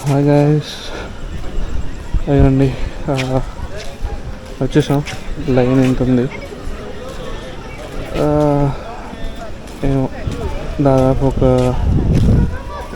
Hi guys, అయ్యండి వచ్చేసాం. Line ఎంత ఉంది? ఏమో దాదాపు ఒక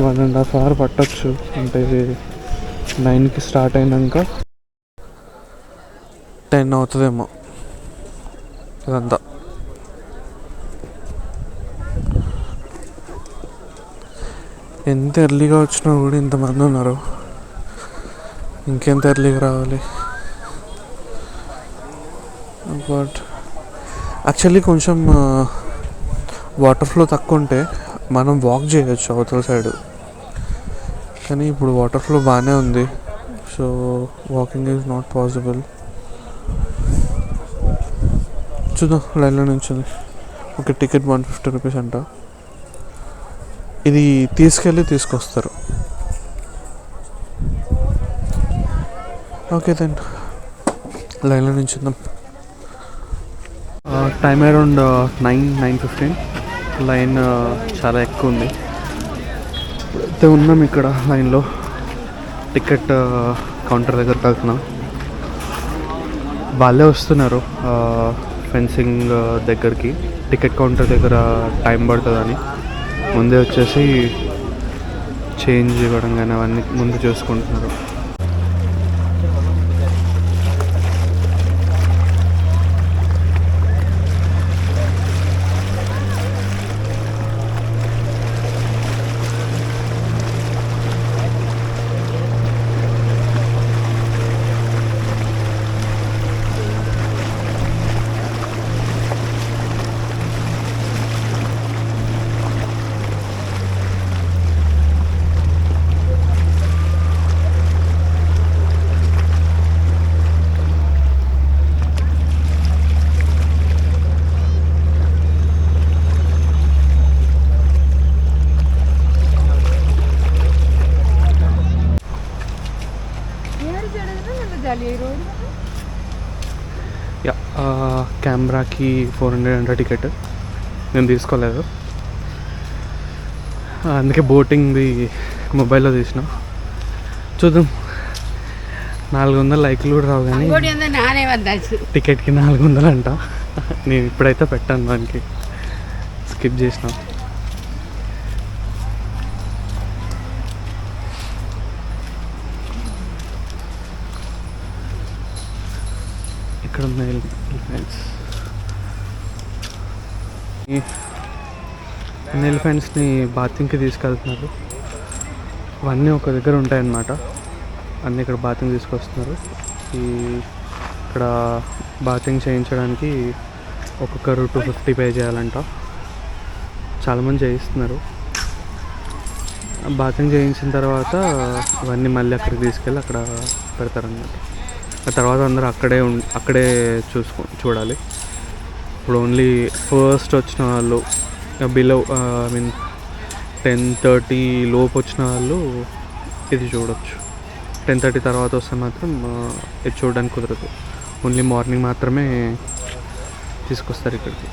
1.5 hour పట్టచ్చు. అంటే 9కి స్టార్ట్ అయినాక 10 అవుతుందేమో ఇదంతా. ఎంత ఎర్లీగా వచ్చినా కూడా ఇంతమంది ఉన్నారు. ఇంకెంత ఎర్లీగా రావాలి? బట్ యాక్చువల్లీ కొంచెం వాటర్ ఫ్లో తక్కువ ఉంటే మనం వాక్ చేయొచ్చు అవతల సైడ్, కానీ ఇప్పుడు వాటర్ ఫ్లో బాగానే ఉంది. So walking is not possible. చూద్దాం. లైన్లో నుంచి ఒక టికెట్ 150 రూపీస్ అంట. ఇది తీసుకెళ్ళి తీసుకొస్తారు. ఓకే దెన్ లైన్లో నుంచి ఉందాం. Time around 9:15. లైన్ చాలా ఎక్కువ ఉంది. అయితే ఉన్నాం ఇక్కడ లైన్లో. టికెట్ కౌంటర్ దగ్గరికి వెళ్తున్నాం. వాళ్ళే వస్తున్నారు ఫెన్సింగ్ దగ్గరికి. టికెట్ కౌంటర్ దగ్గర టైం పడుతుందని ముందే వచ్చేసి చేంజ్ ఇవ్వడం కానీ అవన్నీ ముందు చూసుకుంటున్నారు. కెమెరాకి 400 అంట టికెట్. నేను తీసుకోలేదు, అందుకే బోటింగ్ది మొబైల్లో తీసిన. చూద్దాం. 400 లైక్లు కూడా రావు, కానీ టికెట్కి 400 అంట. నేను ఇప్పుడైతే పెట్టాను, దానికి స్కిప్ చేసిన. ఇక్కడ ఉన్నాయి ఎలిఫెంట్స్ని బాతింగ్కి తీసుకెళ్తున్నారు. అవన్నీ ఒక దగ్గర ఉంటాయన్నమాట. అన్నీ ఇక్కడ బాతింగ్ తీసుకొస్తున్నారు. ఇక్కడ బాతింగ్ చేయించడానికి ఒక్కొక్కరు 250 పే చేయాలంట. చాలామంది చేయిస్తున్నారు. బాతింగ్ చేయించిన తర్వాత అవన్నీ మళ్ళీ అక్కడికి తీసుకెళ్ళి అక్కడ పెడతారన్నమాట. ఆ తర్వాత అందరూ అక్కడే చూడాలి. ఇప్పుడు ఓన్లీ ఫస్ట్ వచ్చిన వాళ్ళు, బిలో 10:30 లోపు వచ్చిన వాళ్ళు ఇది చూడవచ్చు. 10:30 తర్వాత వస్తే మాత్రం ఇది చూడడానికి కుదరదు. ఓన్లీ మార్నింగ్ మాత్రమే తీసుకొస్తారు ఇక్కడికి.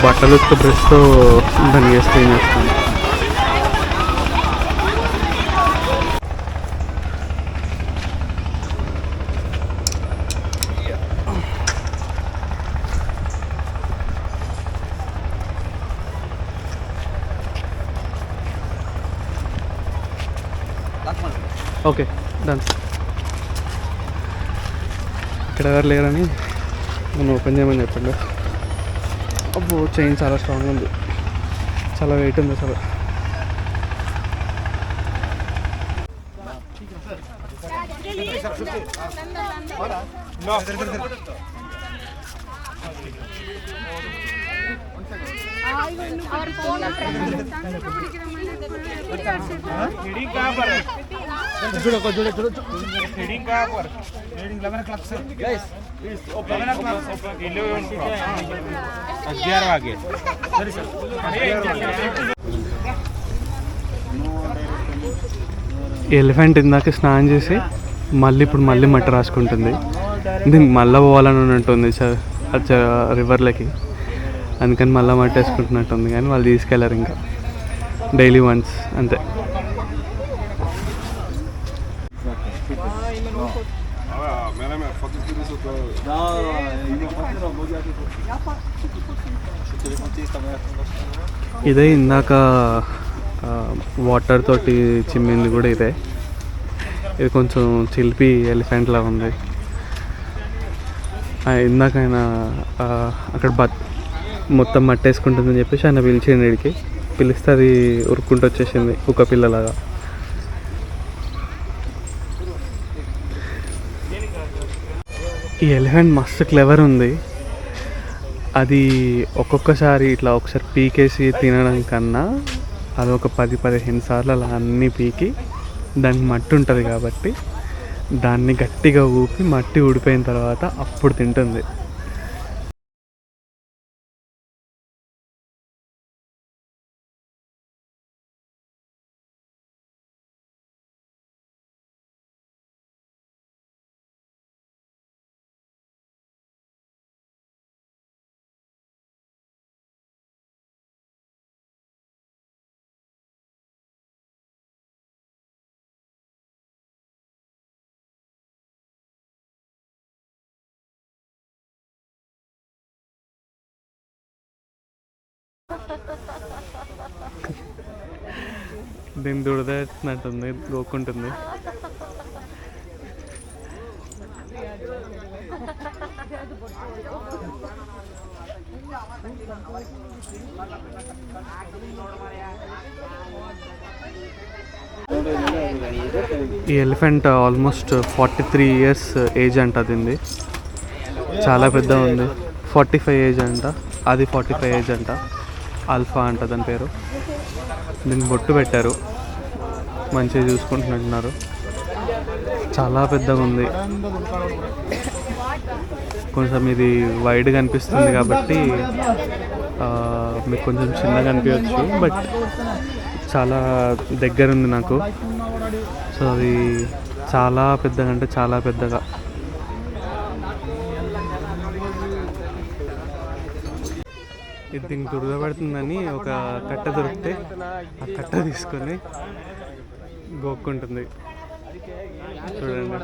బట్టలు ఉత్త బ్రష్తో దాన్ని వేసి క్లీన్ చేస్తాను. Okay done. ఇక్కడ ఎవరు లేరని మనం ఓపెన్ చేయమని చెప్పండి. అబ్బో చైన్ చాలా స్ట్రాంగ్ ఉంది, చాలా వెయిట్ ఉంది అసలు. ఎలిఫెంట్ ఇందాక స్నానం చేసి మళ్ళీ మట్టి రాసుకుంటుంది. దీనికి మళ్ళీ పోవాలని ఉంటుంది రివర్లకి, అందుకని మళ్ళీ మట్టి వేసుకుంటున్నట్టుంది. కానీ వాళ్ళు తీసుకెళ్ళారు ఇంకా డైలీ వన్స్ అంతే. ఇదే ఇందాక వాటర్ తోటి చిమ్మింది కూడా ఇదే. ఇది కొంచెం చిలిపి ఎలిఫెంట్ లా ఉంది. ఇందాక ఆయన అక్కడ మొత్తం మట్టేసుకుంటుందని చెప్పేసి ఆయన పిలిచింది. ఇడికి పిలిస్తే అది ఉరుక్కుంటూ వచ్చేసింది కుక్క పిల్లలాగా. ఈ ఎలిఫెంట్ మస్తు క్లెవర్ ఉంది. అది ఒక్కొక్కసారి ఇట్లా ఒకసారి పీకేసి తినడం కన్నా అది ఒక 10-15 సార్లు అలా అన్నీ పీకి, దానికి మట్టి ఉంటుంది కాబట్టి దాన్ని గట్టిగా ఊపి మట్టి ఊడిపోయిన తర్వాత అప్పుడు తింటుంది. దీన్ని దుడదేస్తున్నట్టుంది, గోక్కుంటుంది. ఈ ఎలిఫెంట్ ఆల్మోస్ట్ 43 years ఏజ్ అంట. దీన్ని చాలా పెద్ద ఉంది. 45 ఏజ్ అంట, అది 45 ఏజ్ అంట. ఆల్ఫా అంట దాని పేరు. దీన్ని బొట్టు పెట్టారు, మంచిగా చూసుకుంటున్నట్టున్నారు. చాలా పెద్దగా ఉంది. కొంచెం ఇది వైడ్గా అనిపిస్తుంది కాబట్టి మీకు కొంచెం చిన్నగా అనిపించవచ్చు, బట్ చాలా దగ్గర ఉంది నాకు. సో అది చాలా పెద్దగా, అంటే చాలా పెద్దగా. ఇది దీనికి దురదపడుతుందని ఒక కట్ట దొరికితే ఆ కట్ట తీసుకొని గోక్కుంటుంది. చూడండి.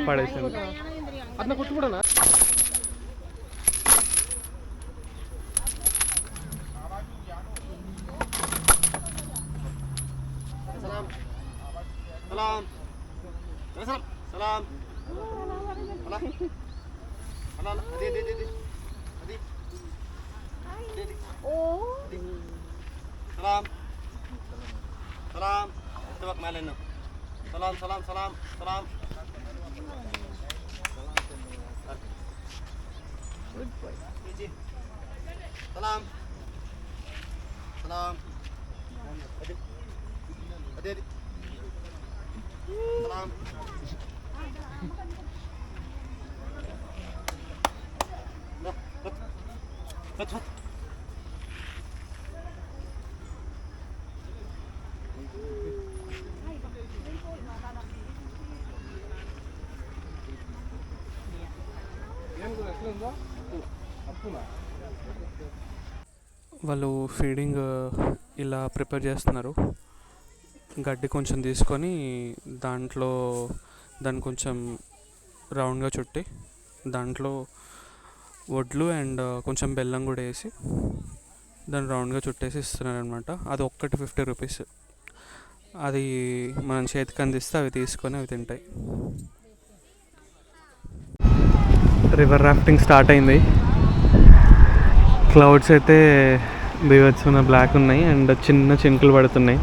పడేసాను. Salam. Salam. Salam. Salam. Salam. Hadi. Hadi. Oh. Salam. Salam. Tawak malan. Salam. Salam. Salam. Salam. Good boy. Salam. Salam. Hadi. Hadi. Salam. వాళ్ళు ఫీడింగ్ ఇలా ప్రిపేర్ చేస్తున్నారు. గడ్డి కొంచెం తీసుకొని దాన్ని కొంచెం రౌండ్గా చుట్టి దాంట్లో వడ్లు అండ్ కొంచెం బెల్లం కూడా వేసి దాన్ని రౌండ్గా చుట్టేసి ఇస్తున్నారు అనమాట. అది ఒక్కటి 50 రూపీస్. అది మనం చేతికి అందిస్తే అవి తీసుకొని అవి తింటాయి. రివర్ రాఫ్టింగ్ స్టార్ట్ అయింది. క్లౌడ్స్ అయితే బీవత్సమైన బ్లాక్ ఉన్నాయి అండ్ చిన్న చినుకులు పడుతున్నాయి.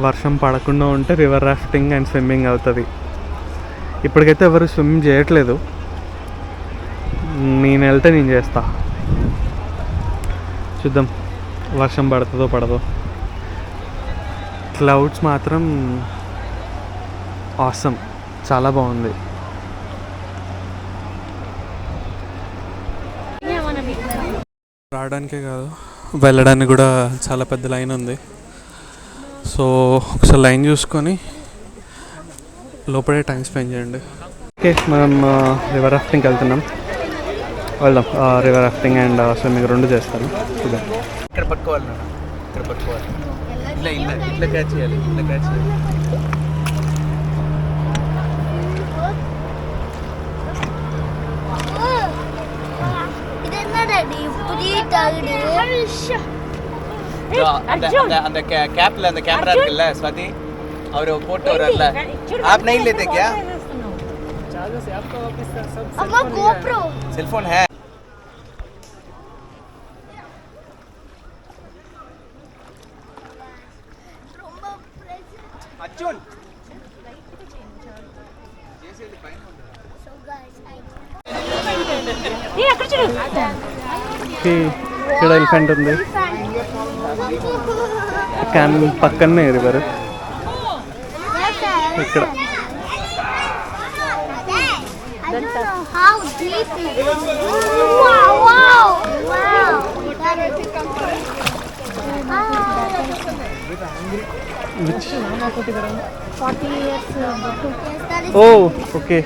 వర్షం పడకుండా ఉంటే రివర్ రాఫ్టింగ్ అండ్ స్విమ్మింగ్ అవుతుంది. ఇప్పటికైతే ఎవరు స్విమ్మింగ్ చేయట్లేదు. నేను వెళ్తే నేను చేస్తా. చూద్దాం వర్షం పడుతుందో పడదో. క్లౌడ్స్ మాత్రం ఆసమ్, చాలా బాగుంది. రావడానికే కాదు వెళ్ళడానికి కూడా చాలా పెద్ద లైన్ ఉంది. సో ఒకసారి లైన్ చూసుకొని లోపలే టైం స్పెండ్ చేయండి. ఓకే, మనం రివర్ రాఫ్టింగ్కి వెళ్దాం. రివర్ రాఫ్టింగ్ అండ్ స్విమ్మింగ్ రెండు చేస్తాను. చూద్దాం. ఇక్కడ పట్టుకోవాలి, ఇక్కడ పట్టుకోవాలి. ఇట్లా ఇట్లా ఇట్లా క్యాచ్ చేయాలి, ఇట్లా క్యాచ్ చేయాలి. அந்த கேப்ல அந்த கேமரா இருக்குல்ல स्वाति, और फोटो வரல. आप नहीं लेते क्या? अम्मा GoPro सेल फोन है. अर्जुन ఇక్కడ ఎలిఫెంట్ ఉంది. క్యాన్ పక్కనే రివర్. ఇక్కడ ఓ ఓకే.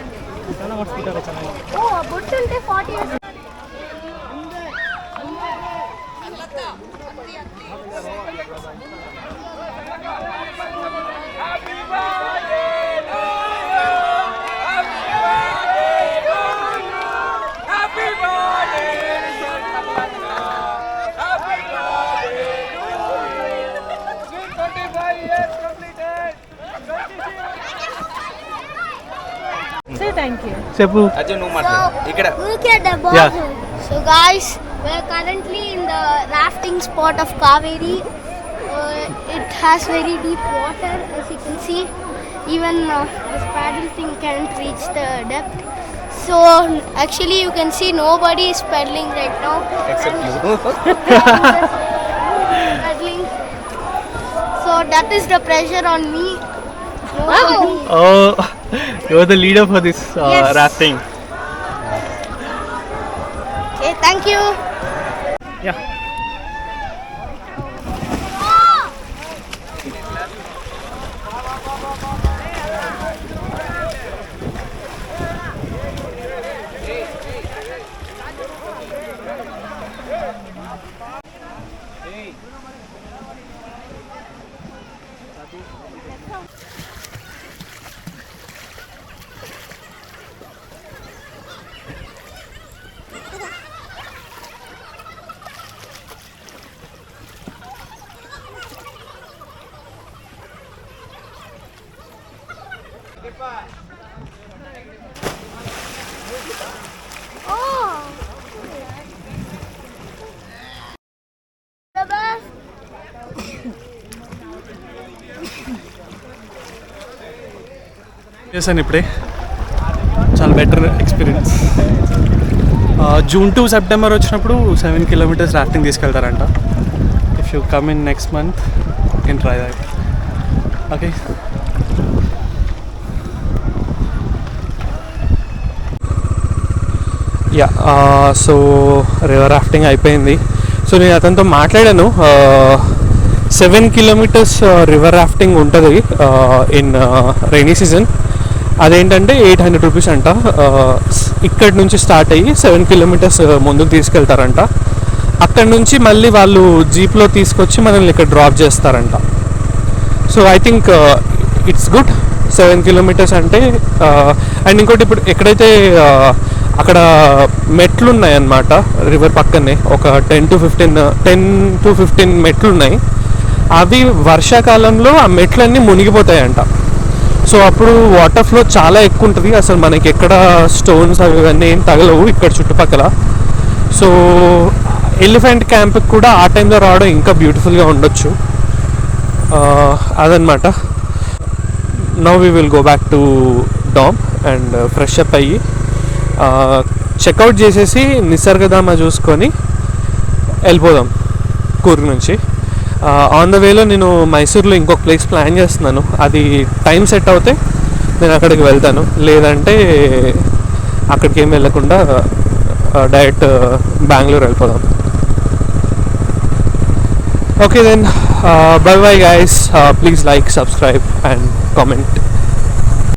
Thank you. చెప్పు. Look at the bottle. So guys, we are currently in the rafting spot of Kaveri. It has very deep water, as you can see. Even this paddle thing can't reach the depth. So actually you can see nobody is paddling right now. Except you. Paddling. So that is the pressure on me. Oh, you're the leader for this Yes. rafting. Okay, thank you. Yeah. Oh. The best. చేశాను ఇప్పుడే. చాలా better experience. June to September వచ్చినప్పుడు 7 kilometres rafting తీసుకెళ్తారంట. If you come in next month you can try that. Okay. Yeah so river rafting అయిపోయింది. So నేను అతనితో మాట్లాడాను. 7 kilometres river rafting ఉంటుంది ఇన్ రైనీ సీజన్. అదేంటంటే 800 రూపీస్ అంట. ఇక్కడి నుంచి స్టార్ట్ అయ్యి 7 కిలోమీటర్స్ ముందుకు తీసుకెళ్తారంట. అక్కడి నుంచి మళ్ళీ వాళ్ళు జీప్లో తీసుకొచ్చి మనల్ని ఇక్కడ డ్రాప్ చేస్తారంట. So I think it's good. 7 kilometres అంటే. అండ్ ఇంకోటి ఇప్పుడు ఎక్కడైతే అక్కడ మెట్లు ఉన్నాయి అన్నమాట రివర్ పక్కనే, ఒక 10 to 15 మెట్లు ఉన్నాయి. అవి వర్షాకాలంలో ఆ మెట్లన్నీ మునిగిపోతాయంట. సో అప్పుడు వాటర్ ఫ్లో చాలా ఎక్కువ ఉంటుంది. అసలు మనకి ఎక్కడ స్టోన్స్ అవి ఇవన్నీ ఏం తగలవు ఇక్కడ చుట్టుపక్కల. సో ఎలిఫెంట్ క్యాంప్కి కూడా ఆ టైంలో రావడం ఇంకా బ్యూటిఫుల్గా ఉండొచ్చు. అదనమాట. Now we will go back to dam and fresh up అయ్యి చెక్అవుట్ చేసేసి నిసర్గధామ చూసుకొని వెళ్ళిపోదాం కూర్గ్ నుంచి. ఆన్ ద వేలో నేను మైసూర్లో ఇంకొక ప్లేస్ ప్లాన్ చేస్తున్నాను. అది టైం సెట్ అవుతే నేను అక్కడికి వెళ్తాను, లేదంటే అక్కడికి ఏం వెళ్ళకుండా డైరెక్ట్ బెంగళూరు వెళ్ళిపోదాం. Okay then, bye bye guys. Please like, subscribe and comment.